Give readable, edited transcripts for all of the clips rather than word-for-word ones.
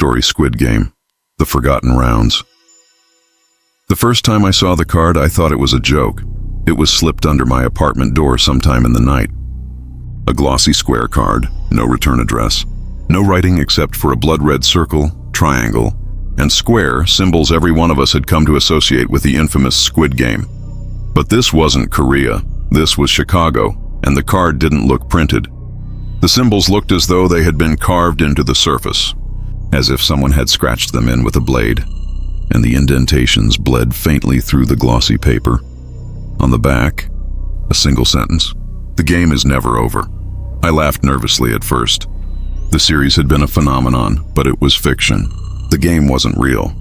Story Squid Game, The Forgotten Rounds. The first time I saw the card, I thought it was a joke. It was slipped under my apartment door sometime in the night. A glossy square card, no return address, no writing except for a blood-red circle, triangle, and square, symbols every one of us had come to associate with the infamous Squid Game. But this wasn't Korea, this was Chicago, and the card didn't look printed. The symbols looked as though they had been carved into the surface, as if someone had scratched them in with a blade, and the indentations bled faintly through the glossy paper. On the back, a single sentence: "The game is never over." I laughed nervously at first. The series had been a phenomenon, but it was fiction. The game wasn't real.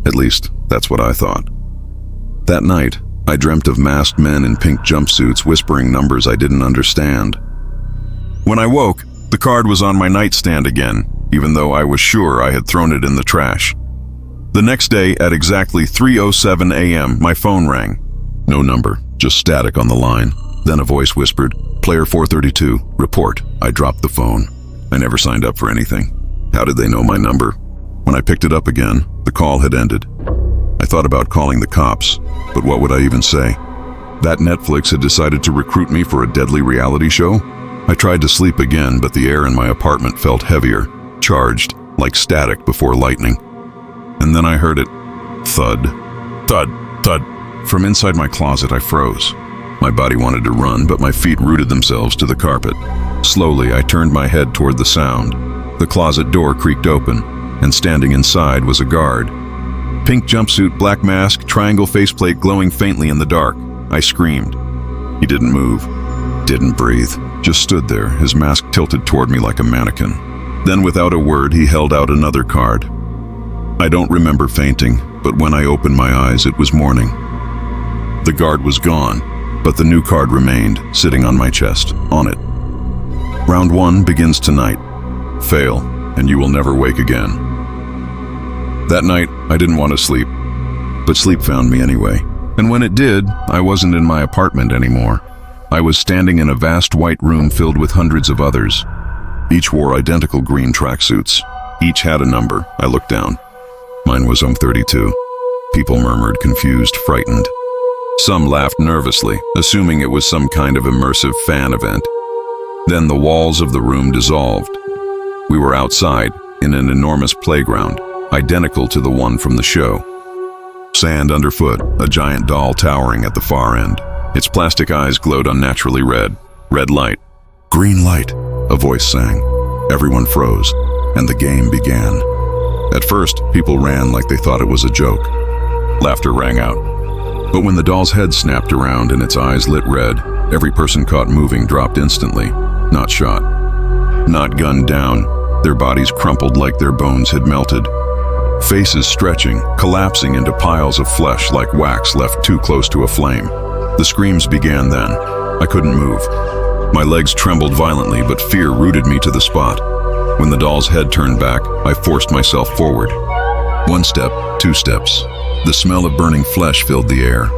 At least, that's what I thought. That night, I dreamt of masked men in pink jumpsuits whispering numbers I didn't understand. When I woke, the card was on my nightstand again, even though I was sure I had thrown it in the trash. The next day, at exactly 3:07 a.m., my phone rang. No number, just static on the line. Then a voice whispered, "Player 432, report." I dropped the phone. I never signed up for anything. How did they know my number? When I picked it up again, the call had ended. I thought about calling the cops, but what would I even say? That Netflix had decided to recruit me for a deadly reality show? I tried to sleep again, but the air in my apartment felt heavier, charged, like static before lightning. And then I heard it. Thud. Thud. Thud. From inside my closet, I froze. My body wanted to run, but my feet rooted themselves to the carpet. Slowly, I turned my head toward the sound. The closet door creaked open, and standing inside was a guard. Pink jumpsuit, black mask, triangle faceplate glowing faintly in the dark. I screamed. He didn't move, didn't breathe, just stood there, his mask tilted toward me like a mannequin. Then without a word, he held out another card. I don't remember fainting, but when I opened my eyes, it was morning. The guard was gone, but the new card remained, sitting on my chest, on it. Round 1 begins tonight. Fail, and you will never wake again. That night, I didn't want to sleep, but sleep found me anyway. And when it did, I wasn't in my apartment anymore. I was standing in a vast white room filled with hundreds of others. Each wore identical green tracksuits. Each had a number. I looked down. Mine was 32. People murmured, confused, frightened. Some laughed nervously, assuming it was some kind of immersive fan event. Then the walls of the room dissolved. We were outside, in an enormous playground, identical to the one from the show. Sand underfoot, a giant doll towering at the far end. Its plastic eyes glowed unnaturally red. Red light. Green light, a voice sang. Everyone froze, and the game began. At first, people ran like they thought it was a joke. Laughter rang out. But when the doll's head snapped around and its eyes lit red, every person caught moving dropped instantly. Not shot. Not gunned down. Their bodies crumpled like their bones had melted. Faces stretching, collapsing into piles of flesh like wax left too close to a flame. The screams began then. I couldn't move. My legs trembled violently, but fear rooted me to the spot. When the doll's head turned back, I forced myself forward. 1 step, 2 steps. The smell of burning flesh filled the air.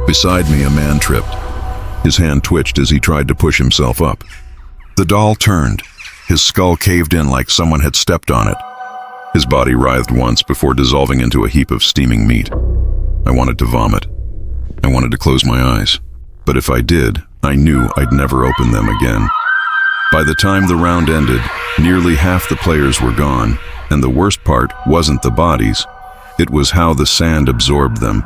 Beside me, a man tripped. His hand twitched as he tried to push himself up. The doll turned. His skull caved in like someone had stepped on it. His body writhed once before dissolving into a heap of steaming meat. I wanted to vomit. I wanted to close my eyes. But if I did, I knew I'd never open them again. By the time the round ended, nearly half the players were gone, and the worst part wasn't the bodies. It was how the sand absorbed them,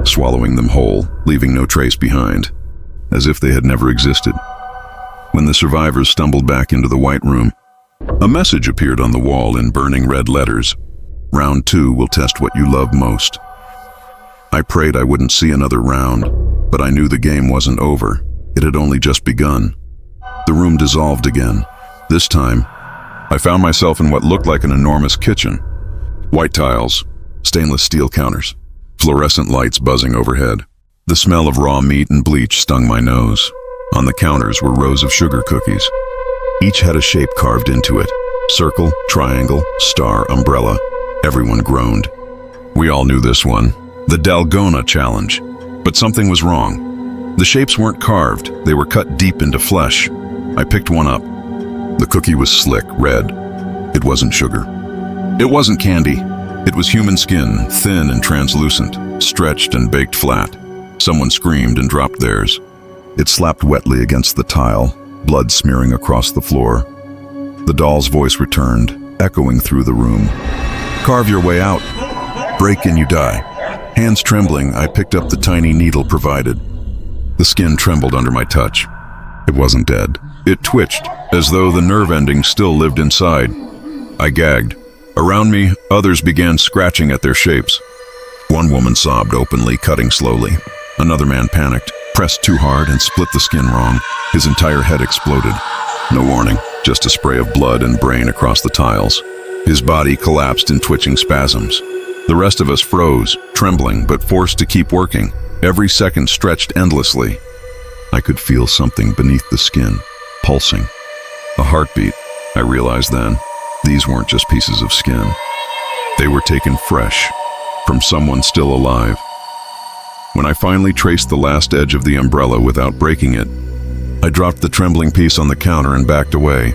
swallowing them whole, leaving no trace behind, as if they had never existed. When the survivors stumbled back into the white room, a message appeared on the wall in burning red letters. Round 2 will test what you love most. I prayed I wouldn't see another round, but I knew the game wasn't over. It had only just begun. The room dissolved again. This time, I found myself in what looked like an enormous kitchen. White tiles, stainless steel counters, fluorescent lights buzzing overhead. The smell of raw meat and bleach stung my nose. On the counters were rows of sugar cookies. Each had a shape carved into it. Circle, triangle, star, umbrella. Everyone groaned. We all knew this one, the Dalgona challenge. But something was wrong. The shapes weren't carved, they were cut deep into flesh. I picked one up. The cookie was slick, red. It wasn't sugar. It wasn't candy. It was human skin, thin and translucent, stretched and baked flat. Someone screamed and dropped theirs. It slapped wetly against the tile, blood smearing across the floor. The doll's voice returned, echoing through the room. Carve your way out. Break and you die. Hands trembling, I picked up the tiny needle provided. The skin trembled under my touch. It wasn't dead. It twitched, as though the nerve ending still lived inside. I gagged. Around me, others began scratching at their shapes. One woman sobbed openly, cutting slowly. Another man panicked, pressed too hard, and split the skin wrong. His entire head exploded. No warning, just a spray of blood and brain across the tiles. His body collapsed in twitching spasms. The rest of us froze, trembling, but forced to keep working. Every second stretched endlessly. I could feel something beneath the skin, pulsing. A heartbeat, I realized then. These weren't just pieces of skin. They were taken fresh, from someone still alive. When I finally traced the last edge of the umbrella without breaking it, I dropped the trembling piece on the counter and backed away.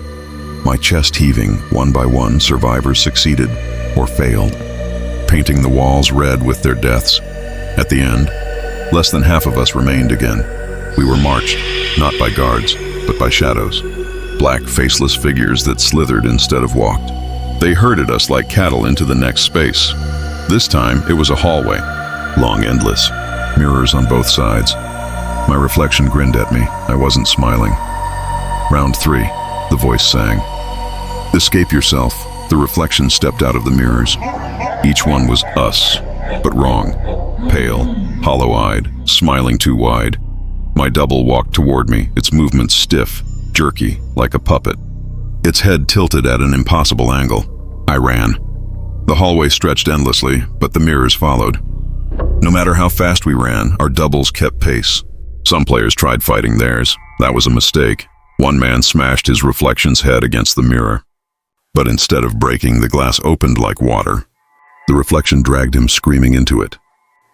My chest heaving, one by one, survivors succeeded, or failed, painting the walls red with their deaths. At the end, less than half of us remained again. We were marched, not by guards, but by shadows. Black, faceless figures that slithered instead of walked. They herded us like cattle into the next space. This time, it was a hallway, long, endless, mirrors on both sides. My reflection grinned at me. I wasn't smiling. Round 3, the voice sang. Escape yourself. The reflection stepped out of the mirrors. Each one was us, but wrong. Pale, hollow-eyed, smiling too wide. My double walked toward me, its movements stiff, jerky, like a puppet. Its head tilted at an impossible angle. I ran. The hallway stretched endlessly, but the mirrors followed. No matter how fast we ran, our doubles kept pace. Some players tried fighting theirs. That was a mistake. One man smashed his reflection's head against the mirror. But instead of breaking, the glass opened like water. The reflection dragged him screaming into it.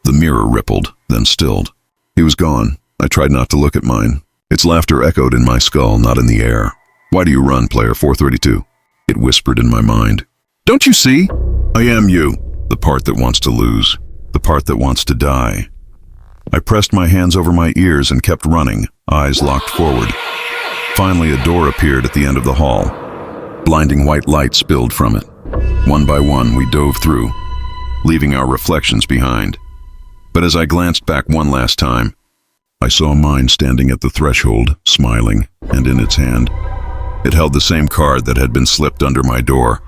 The mirror rippled, then stilled. He was gone. I tried not to look at mine. Its laughter echoed in my skull, not in the air. Why do you run, player 432? It whispered in my mind. Don't you see? I am you. The part that wants to lose. The part that wants to die. I pressed my hands over my ears and kept running, eyes locked forward. Finally, a door appeared at the end of the hall. Blinding white light spilled from it. One by one, we dove through, leaving our reflections behind. But as I glanced back one last time, I saw mine standing at the threshold, smiling, and in its hand, it held the same card that had been slipped under my door.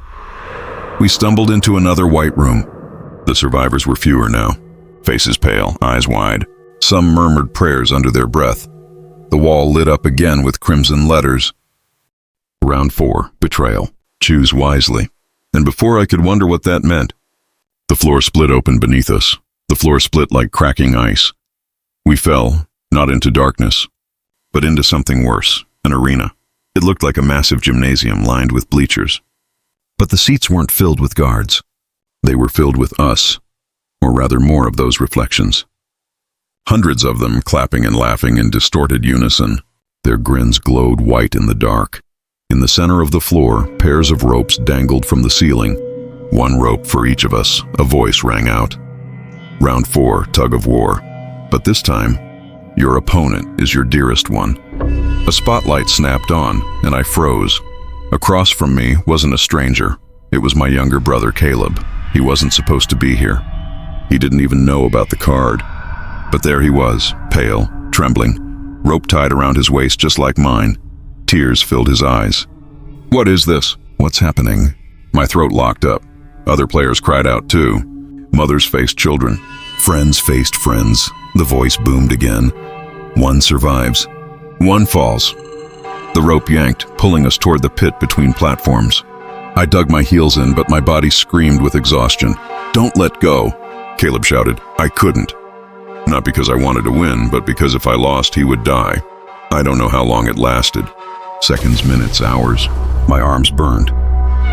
We stumbled into another white room. The survivors were fewer now, faces pale, eyes wide. Some murmured prayers under their breath. The wall lit up again with crimson letters. Round 4, betrayal. Choose wisely. And before I could wonder what that meant, the floor split open beneath us. The floor split like cracking ice. We fell, not into darkness, but into something worse, an arena. It looked like a massive gymnasium lined with bleachers. But the seats weren't filled with guards. They were filled with us, or rather more of those reflections. Hundreds of them clapping and laughing in distorted unison. Their grins glowed white in the dark. In the center of the floor, pairs of ropes dangled from the ceiling. One rope for each of us, a voice rang out. Round 4, tug of war. But this time, your opponent is your dearest one. A spotlight snapped on, and I froze. Across from me wasn't a stranger. It was my younger brother, Caleb. He wasn't supposed to be here. He didn't even know about the card. But there he was, pale, trembling, rope tied around his waist just like mine. Tears filled his eyes. What is this? What's happening? My throat locked up. Other players cried out too. Mothers faced children. Friends faced friends. The voice boomed again. One survives. One falls. The rope yanked, pulling us toward the pit between platforms. I dug my heels in, but my body screamed with exhaustion. Don't let go, Caleb shouted. I couldn't. Not because I wanted to win, but because if I lost, he would die. I don't know how long it lasted. Seconds, minutes, hours. My arms burned.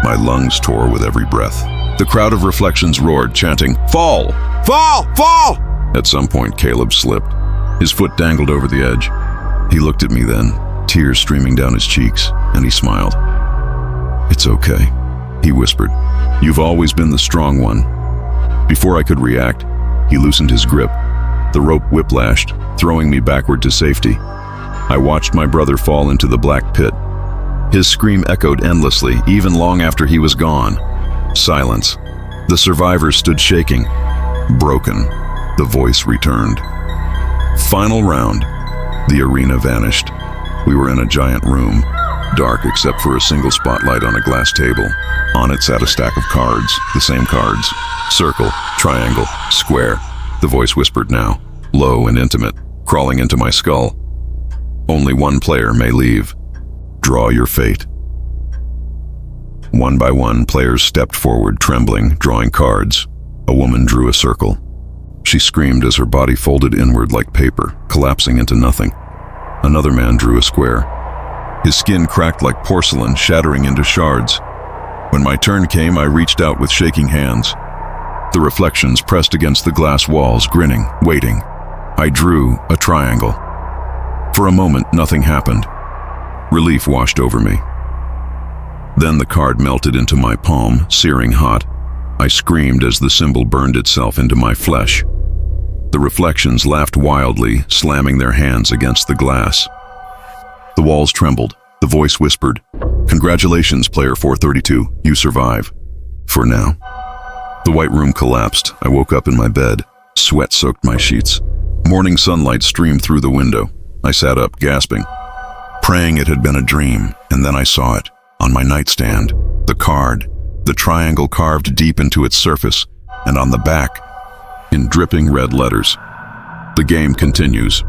My lungs tore with every breath. The crowd of reflections roared, chanting, "Fall! Fall! Fall!" At some point, Caleb slipped. His foot dangled over the edge. He looked at me then, tears streaming down his cheeks, and he smiled. It's okay. he whispered. "You've always been the strong one." Before I could react, he loosened his grip. The rope whiplashed, throwing me backward to safety. I watched my brother fall into the black pit. His scream echoed endlessly, even long after he was gone. Silence. The survivors stood shaking. Broken. The voice returned. Final round. The arena vanished. We were in a giant room, dark except for a single spotlight on a glass table. On it sat a stack of cards, the same cards. Circle, triangle, square. The voice whispered now, low and intimate, crawling into my skull. "Only one player may leave. Draw your fate." One by one, players stepped forward, trembling, drawing cards. A woman drew a circle. She screamed as her body folded inward like paper, collapsing into nothing. Another man drew a square. His skin cracked like porcelain, shattering into shards. When my turn came, I reached out with shaking hands. The reflections pressed against the glass walls, grinning, waiting. I drew a triangle. For a moment, nothing happened. Relief washed over me. Then the card melted into my palm, searing hot. I screamed as the symbol burned itself into my flesh. The reflections laughed wildly, slamming their hands against the glass. The walls trembled. The voice whispered, "Congratulations, player 432, you survive. For now." The white room collapsed. I woke up in my bed. Sweat soaked my sheets. Morning sunlight streamed through the window. I sat up, gasping, praying it had been a dream, and then I saw it, on my nightstand. The card, the triangle carved deep into its surface, and on the back, in dripping red letters, "The game continues.